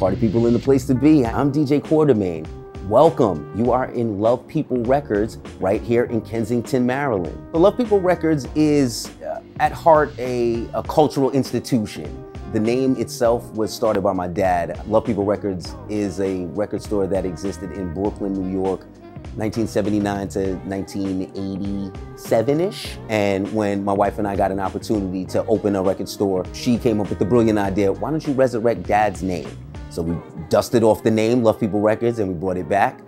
Party people in the place to be. I'm DJ Quartermaine. Welcome. You are in Love People Records right here in Kensington, Maryland. The Love People Records is at heart a cultural institution. The name itself was started by my dad. Love People Records is a record store that existed in Brooklyn, New York, 1979 to 1987-ish. And when my wife and I got an opportunity to open a record store, she came up with the brilliant idea, why don't you resurrect Dad's name? So we dusted off the name, Love People Records, and we brought it back.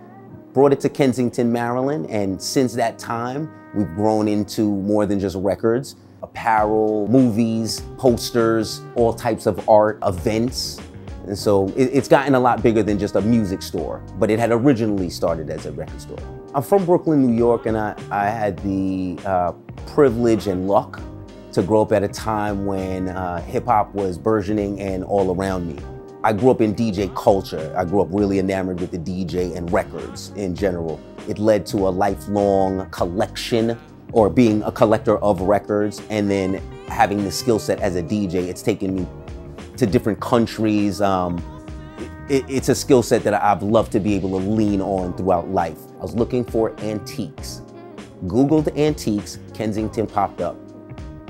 Brought it to Kensington, Maryland, and since that time, we've grown into more than just records. Apparel, movies, posters, all types of art, events. And so it's gotten a lot bigger than just a music store, but it had originally started as a record store. I'm from Brooklyn, New York, and I had the privilege and luck to grow up at a time when hip hop was burgeoning and all around me. I grew up in DJ culture. I grew up really enamored with the DJ and records in general. It led to a lifelong collection, or being a collector of records, and then having the skill set as a DJ. It's taken me to different countries. It's a skill set that I've loved to be able to lean on throughout life. I was looking for antiques. Googled antiques, Kensington popped up.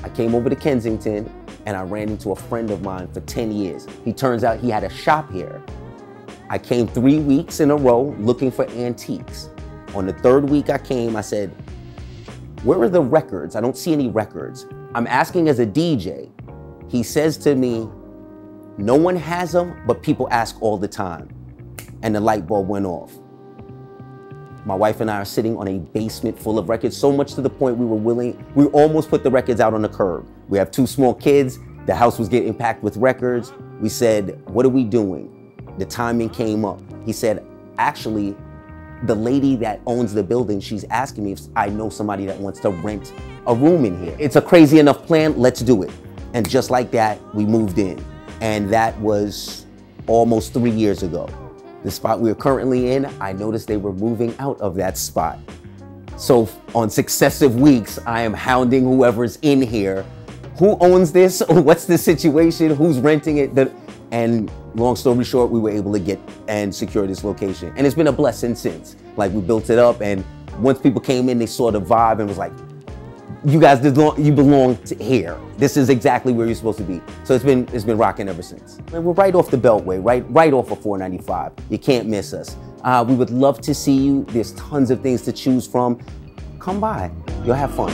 I came over to Kensington and I ran into a friend of mine for 10 years. He turns out he had a shop here. I came 3 weeks in a row looking for antiques. On the third week I came, I said, where are the records? I don't see any records. I'm asking as a DJ. He says to me, no one has them, but people ask all the time. And the light bulb went off. My wife and I are sitting on a basement full of records, so much to the point we almost put the records out on the curb. We have 2 small kids. The house was getting packed with records. We said, what are we doing? The timing came up. He said, actually, the lady that owns the building, she's asking me if I know somebody that wants to rent a room in here. It's a crazy enough plan, let's do it. And just like that, we moved in. And that was almost 3 years ago. The spot we are currently in, I noticed they were moving out of that spot. So on successive weeks, I am hounding whoever's in here. Who owns this? What's the situation? Who's renting it? And long story short, we were able to get and secure this location. And it's been a blessing since. Like, we built it up, and once people came in, they saw the vibe and was like, you guys you belong to here. This is exactly where you're supposed to be. So it's been rocking ever since. And we're right off the Beltway, right off of 495. You can't miss us. We would love to see you. There's tons of things to choose from. Come by, you'll have fun.